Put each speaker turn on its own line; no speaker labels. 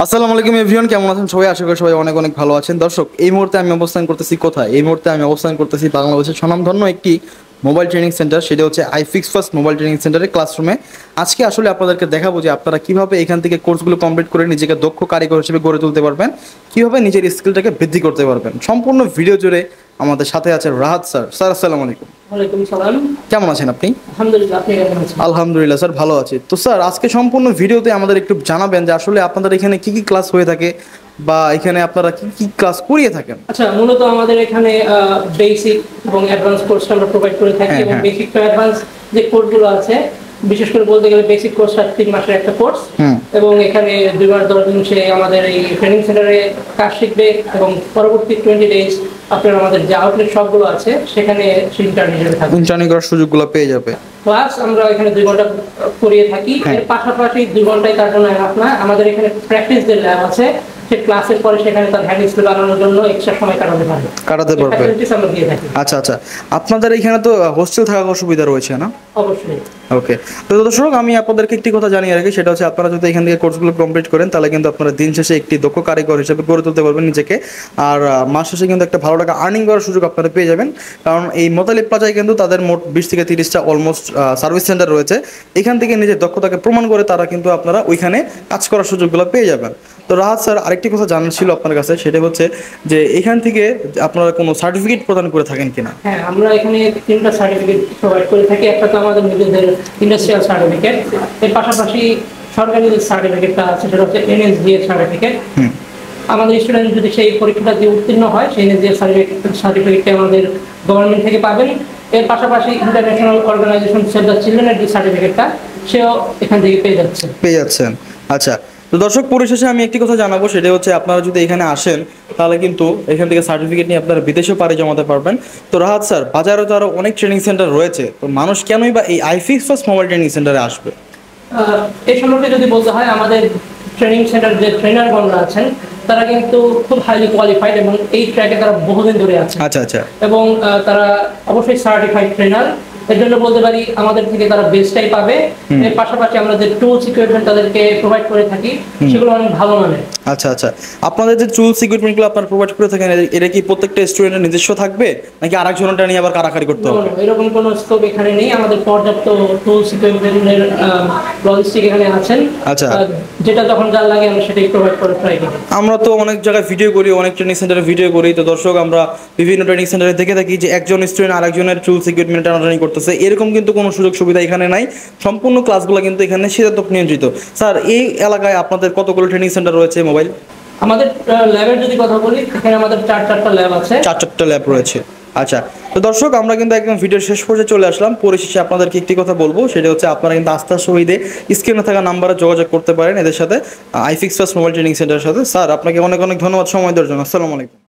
আসসালামু আলাইকুম এভরিওয়ান, কেমন আছেন সবাই? আশা করি সবাই অনেক অনেক ভালো আছেন। দর্শক, এই মুহূর্তে আমি অবস্থান করতেছি কোথায়? এই মুহূর্তে আমি অবস্থান করতেছি বাংলাদেশের স্বনামধন্য একটি মোবাইল ট্রেনিং সেন্টার, সেটা হচ্ছে আইফিক্স ফার্স্ট মোবাইল ট্রেনিং সেন্টারের ক্লাসরুমে। আজকে আসলে আপনাদেরকে দেখাবো যে আপনারা কীভাবে এখান থেকে কোর্সগুলো কমপ্লিট করে নিজেকে দক্ষ কারিগর হিসেবে গড়ে তুলতে পারবেন, কীভাবে নিজের স্কিলটাকে বৃদ্ধি করতে পারবেন। সম্পূর্ণ ভিডিও জুড়ে আমাদের সাথে আছে রাহাত স্যার। স্যার আসসালামু আলাইকুম।
ওয়ালাইকুম সালাম।
কেমন আছেন আপনি?
আলহামদুলিল্লাহ, আপনি কেমন আছেন?
আলহামদুলিল্লাহ স্যার, ভালো আছি। তো স্যার, আজকে সম্পূর্ণ ভিডিওতে আমাদের একটু জানাবেন যে আসলে আপনাদের এখানে কি কি ক্লাস হয়ে থাকে বা এখানে আপনারা কি কি ক্লাস করিয়ে থাকেন।
আচ্ছা, মূলত আমাদের এখানে বেসিক এবং অ্যাডভান্স কোর্স আমরা প্রোভাইড করে থাকি এবং বেসিক টু অ্যাডভান্স যে কোর্সগুলো আছে, বিশেষ করে বলতে গেলে বেসিক কোর্সটা 3 মাসের একটা কোর্স এবং এখানে 2 মাস 10 দিন সে আমাদের এই ট্রেনিং সেন্টারে কাজ শিখবে এবং পরবর্তী 20 ডেজ আপনার আমাদের যে আউটলেট সবগুলো আছে সেখানে ইন্টার্ন হিসেবে থাকবে,
ইন্টার্নি করার সুযোগগুলো পেয়ে যাবে।
ক্লাস আমরা এখানে 2 ঘন্টা করিয়ে থাকি। এর পাশাপাশি 2 ঘন্টায় তার জন্য আপনার আমাদের এখানে প্র্যাকটিস যে ল্যাব আছে, সে ক্লাসের পরে সেখানে তার হ্যান্ড স্কিল বানানোর জন্য এক্সট্রা সময় কাটাতে পারবে। আমরা দিয়ে থাকি।
আচ্ছা আচ্ছা, আপনাদের এখানে তো হোস্টেল থাকার সুবিধা রয়েছে না?
অবশ্যই।
ওকে, তো দর্শক, আমি আপনাদেরকে একটি কথা জানিয়ে রাখি, সেটা হচ্ছে আপনারা যদি এখান থেকে কোর্সগুলো কমপ্লিট করেন তাহলে কিন্তু আপনারা দিন শেষে একটি দক্ষ কারিগর হিসেবে গড়ে তুলতে পারবেন নিজেকে, আর মাস শেষে কিন্তু একটা ভালো টাকা আর্নিং করার সুযোগ আপনারা পেয়ে যাবেন। কারণ এই মোতালিব প্লাজায় কিন্তু তাদের মোট 20 থেকে 30টা অলমোস্ট সার্ভিস সেন্টার রয়েছে। এখান থেকে নিজের দক্ষতাকে প্রমাণ করে তারা কিন্তু আপনারা ওইখানে কাজ করার সুযোগগুলো পেয়ে যাবেন। তো রাহাত স্যার, আরেকটি কথা জানার ছিল আপনার কাছে, সেটা হচ্ছে যে এখান থেকে আপনারা কোনো সার্টিফিকেট প্রদান করে থাকেন কিনা?
হ্যাঁ, আমরা এখানে 3টা সার্টিফিকেট প্রোভাইড করে থাকি। একটা তো আমাদের নিজেদের ইন্ডাস্ট্রিয়াল সার্টিফিকেট, এর পাশাপাশি সরকারি যে সার্টিফিকেটটা আছে সেটা হচ্ছে এনএসডি এর সার্টিফিকেট। আমাদের স্টুডেন্ট যদি সেই পরীক্ষাটা দিয়ে উত্তীর্ণ হয়, সেই এনএসডি এর সার্টিফিকেটটা আমাদের গভর্নমেন্ট থেকে পাবেন। এর পাশাপাশি ইন্টারন্যাশনাল অর্গানাইজেশন সেভ দ্য চিলড্রেনের যে সার্টিফিকেটটা, সেও এখান থেকে পেয়ে যাচ্ছেন।
আচ্ছা, তো দর্শক, পরিশেষে আমি একটি কথা জানাবো, সেটা হচ্ছে আপনারা যদি এখানে আসেন তাহলে কিন্তু এখান থেকে সার্টিফিকেট নিয়ে আপনারা বিদেশেও পাড়ি জমাতে পারবেন। তো রাহাত স্যার, বাজারে তো আরও অনেক ট্রেনিং সেন্টার রয়েছে, তো মানুষ কেনই বা এই আইফিক্স ফার্স্ট মোবাইল ট্রেনিং সেন্টারে আসবে?
এই সম্পর্কে যদি বলতে হয়, আমাদের ট্রেনিং সেন্টার যে ট্রেনারগণরা আছেন তারা কিন্তু খুব হাইলি কোয়ালিফাইড এবং এই ট্র্যাকে তারা বহুদিন ধরে আছে।
আচ্ছা আচ্ছা,
এবং তারা অবশ্যই সার্টিফাইড ট্রেনার। এর জন্য বলতে পারি আমাদের থেকে তারা বেস্টটাই পাবে। এর পাশাপাশি আমরা যে টুলস ইকুইপমেন্ট তাদেরকে প্রোভাইড করে থাকি সেগুলো অনেক ভালো মানের।
আচ্ছা আচ্ছা, আপনাদের যে টুলস ইকুইপমেন্টগুলো আপনারা প্রোভাইড করে থাকেন, এটা কি প্রত্যেকটা স্টুডেন্টের নিজস্ব থাকবে নাকি আরেকজনটা নিয়ে আবার কারাকারি করতে হবে?
এরকম কোনো স্কোপ এখানে নেই। আমাদের পর্যাপ্ত টুলস ইকুইপমেন্টের লজিস্টিক এখানে আছেন। আচ্ছা, যেটা যখন যা লাগে আমরা সেটাই প্রোভাইড করে ট্রাই করি।
আমরা তো অনেক জায়গায় ভিডিও করি, অনেক ট্রেনিং সেন্টারে ভিডিও করি। তো দর্শক, আমরা বিভিন্ন ট্রেনিং সেন্টারে দেখে থাকি যে একজন স্টুডেন্ট আরেকজনের টুলস ইকুইপমেন্ট টানাটানি করতেছে। এরকম কিন্তু কোনো সুযোগ সুবিধা এখানে নাই। সম্পূর্ণ ক্লাসগুলো কিন্তু এখানে সিদ্ধান্ত নিয়ন্ত্রিত। স্যার, এই এলাকায় আপনাদের কতগুলো ট্রেনিং সেন্টার রয়েছে মোবাইল?
আমাদের ল্যাবের যদি কথা বলি, এখানে আমাদের 4টা ল্যাব আছে।
4টা ল্যাব রয়েছে। আচ্ছা, তো দর্শক, আমরা কিন্তু একদম ভিডিওর শেষ পর্যায়ে চলে আসলাম। পরিশেষে আপনাদেরকে একটি কথা বলবো, সেটা হচ্ছে আপনারা কিন্তু আস্থার সহিত স্ক্রিনে থাকা নাম্বারে যোগাযোগ করতে পারেন এদের সাথে, আইফিক্স ফার্স্ট মোবাইল ট্রেনিং সেন্টারের সাথে। স্যার, আপনাকে অনেক অনেক ধন্যবাদ সময় দেওয়ার জন্য। আসসালামু আলাইকুম।